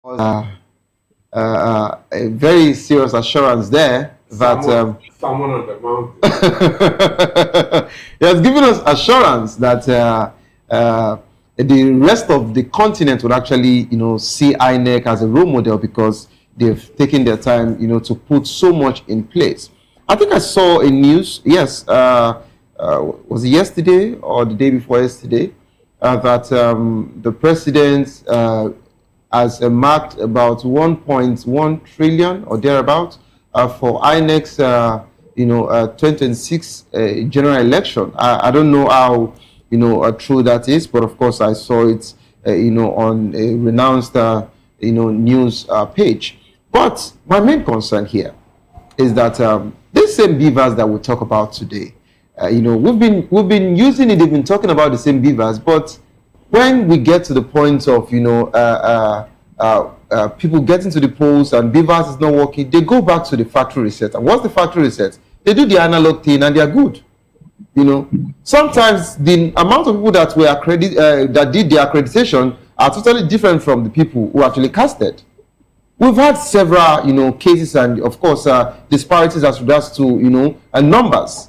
A very serious assurance there that someone on the mountain. he has given us assurance that the rest of the continent would actually, see INEC as a role model because they've taken their time, to put so much in place. I think I saw a news, yes, was it yesterday or the day before yesterday, that the president has marked about 1.1 trillion or thereabout for INEC's 2026 general election. I don't know how true that is, but of course I saw it on a renounced news page. But my main concern here is that this same beavers that we talk about today, we've been using it. They've been talking about the same beavers, but when we get to the point of people getting to the polls and beavers is not working, they go back to the factory reset. And what's the factory reset? They do the analog thing and they are good. Sometimes the amount of people that were that did the accreditation are totally different from the people who actually casted. We've had several cases and of course disparities as regards to numbers.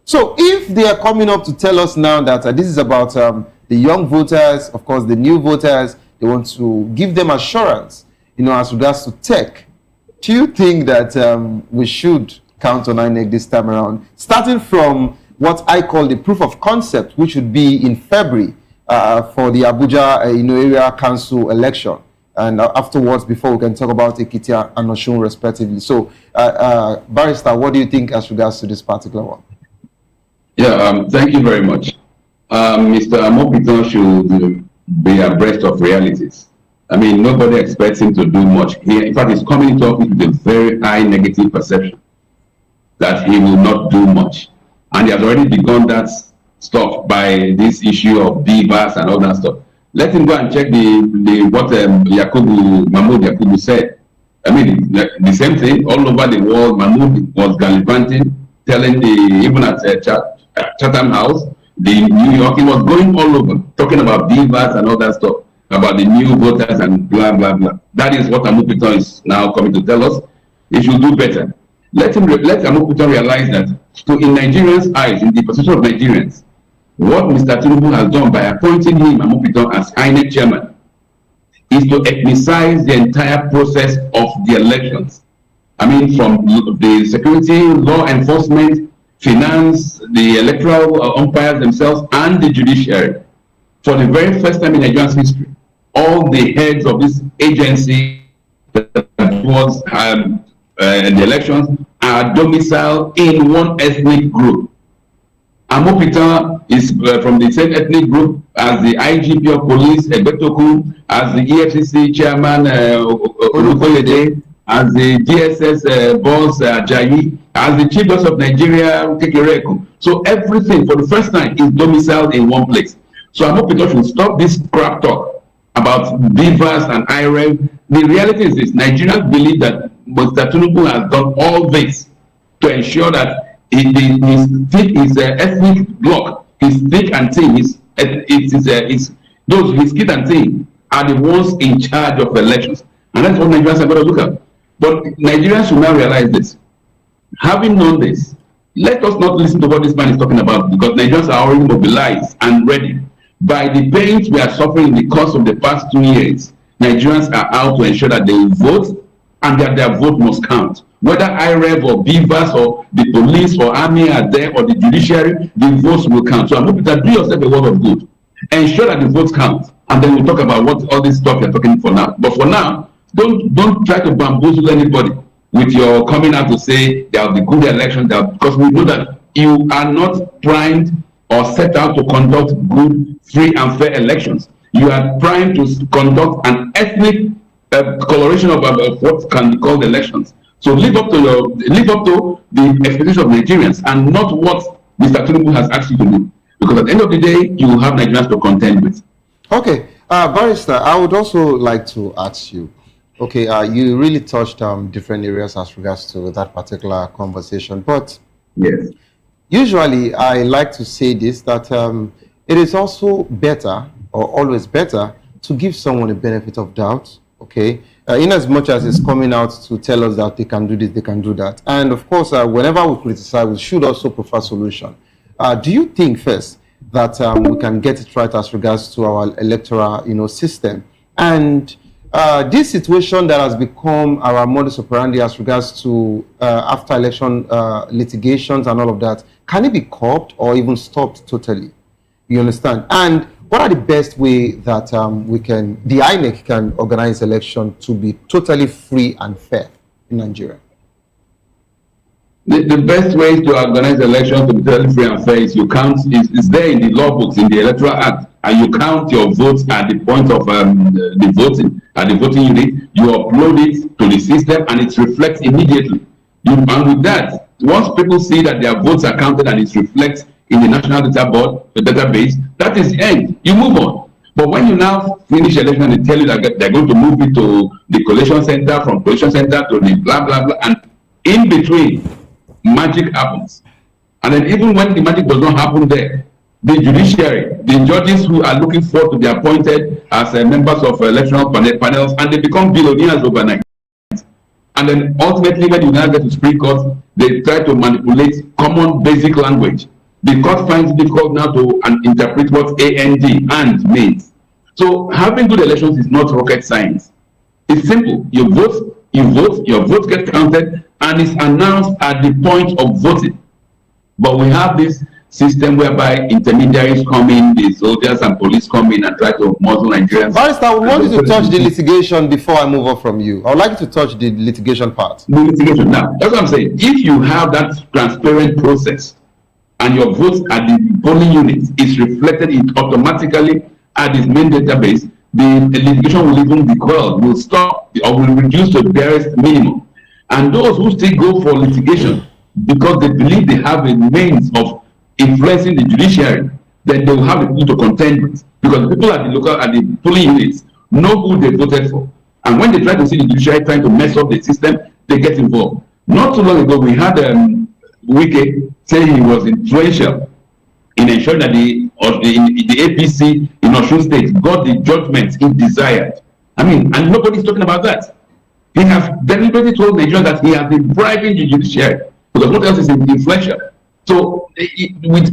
So if they are coming up to tell us now that this is about the young voters, of course the new voters, they want to give them assurance as regards to tech, do you think that we should count on INEC this time around, starting from what I call the proof of concept, which would be in February for the Abuja area council election, and afterwards, before we can talk about Ekiti and Osun respectively. So Barrister, what do you think as regards to this particular one? Yeah, thank you very much. Mr. Amupitan should be abreast of realities. I mean, nobody expects him to do much. In fact, he's coming into office with a very high negative perception that he will not do much. And he has already begun that stuff by this issue of beavers and all that stuff. Let him go and check what Mahmoud Yakubu said. I mean, the same thing all over the world. Mahmoud was gallivanting, telling even at Chatham House, the New York, he was going all over, talking about beavers and all that stuff, about the new voters and blah, blah, blah. That is what Amupitan is now coming to tell us. He should do better. Let Amupitan realize that, in Nigerians' eyes, in the perception of Nigerians, what Mr. Tinubu has done by appointing him, Amupitan, as INEC chairman, is to ethnicize the entire process of the elections. I mean, from the security, law enforcement, finance, the electoral umpires themselves, and the judiciary. For the very first time in Nigeria's history, all the heads of this agency that was the elections are domiciled in one ethnic group. Amupitan is from the same ethnic group as the IGP of police, Egbetokun, as the EFCC chairman, Olukoyede, as the DSS boss, Ajayi, as the chief justice of Nigeria, Kekere-Ekun. So everything, for the first time, is domiciled in one place. So Amupitan should stop this crap talk about beavers and IREV. The reality is this: Nigerians believe that Mr. Tinubu has done all this to ensure that his ethnic bloc, his thick and thin, his kid and thin are the ones in charge of elections. And that's what Nigerians are going to look at. But Nigerians should now realize this. Having known this, let us not listen to what this man is talking about, because Nigerians are already mobilized and ready. By the pains we are suffering in the course of the past 2 years, Nigerians are out to ensure that they will vote and that their vote must count. Whether IREV or beavers or the police or army are there or the judiciary, the votes will count. So I'm hoping that do yourself a word of good. Ensure that the votes count. And then we'll talk about what all this stuff you're talking for now. But for now, don't try to bamboozle anybody with your coming out to say there will be good elections, because we know that you are not primed or set out to conduct good, free and fair elections. You are primed to conduct an ethnic coloration of what can be called elections. So live up to the expectations of Nigerians and not what Mr. Tinubu has asked you to do. Because at the end of the day, you will have Nigerians to contend with. Okay, Barrister, I would also like to ask you. Okay, you really touched different areas as regards to that particular conversation, but yes, usually I like to say this, that it is also better, or always better, to give someone a benefit of doubt, okay, in as much as it's coming out to tell us that they can do this, they can do that. And of course, whenever we criticize, we should also prefer solution. Do you think first that we can get it right as regards to our electoral, system? And this situation that has become our modus operandi as regards to after election litigations and all of that, can it be curbed or even stopped totally? You understand? And what are the best way that the INEC can organize election to be totally free and fair in Nigeria? The best way to organize elections to be totally free and fair is you count, is there in the law books, in the Electoral Act, and you count your votes at the point of the voting, at the voting unit, you upload it to the system and it reflects immediately. And with that, once people see that their votes are counted and it reflects in the National Data Board, the database, that is the end. You move on. But when you now finish election and they tell you that they're going to move it to the collation center, from collation center to the blah, blah, blah, and in between, magic happens. And then even when the magic does not happen there, the judiciary, the judges who are looking forward to be appointed as members of electoral panels, and they become billionaires overnight. And then ultimately, when you now get to Supreme Court, they try to manipulate common basic language. The court finds it difficult now to interpret what and means. So having good elections is not rocket science. It's simple. You vote, your vote gets counted, and it's announced at the point of voting. But we have this system whereby intermediaries come in, the soldiers and police come in and try to muzzle Nigerians. Barrister, I would want you to touch the litigation before I move on from you. I would like you to touch the litigation part. The litigation. Now, that's what I'm saying. If you have that transparent process, and your votes at the polling unit is reflected automatically at this main database, the litigation will even be quelled, will stop, or will reduce to the barest minimum. And those who still go for litigation because they believe they have a means of influencing the judiciary, then they will have the people to contend with. Because the people at the polling units know who they voted for. And when they try to see the judiciary trying to mess up the system, they get involved. Not too long ago, we had Wike say he was influential in ensuring that the APC in Osun State got the judgment he desired. I mean, and nobody's talking about that. He has deliberately told Nigerians that he has been bribing the judiciary because what else is influential? So, with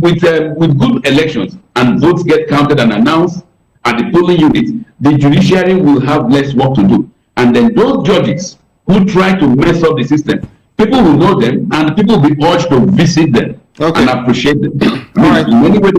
good elections and votes get counted and announced at the polling unit, the judiciary will have less work to do. And then those judges who try to mess up the system, people will know them, and people will be urged to visit them and appreciate them. I mean, in any way,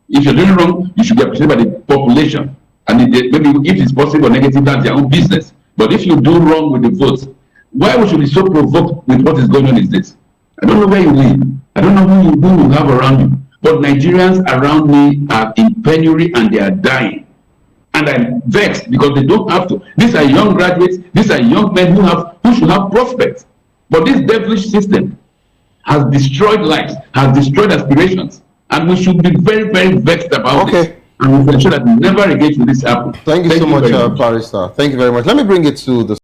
if you're doing wrong, you should be appreciated by the population. And maybe if it's possible or negative, that's their own business. But if you do wrong with the votes, why we should be so provoked with what is going on is this. I don't know where you live. I don't know who you have around you. But Nigerians around me are in penury and they are dying. And I'm vexed because they don't have to. These are young graduates. These are young men who should have prospects. But this devilish system has destroyed lives, has destroyed aspirations, and we should be very, very vexed about it. And we ensure that never again will this happen. Thank you so much, Barrister. Thank you very much. Let me bring it to the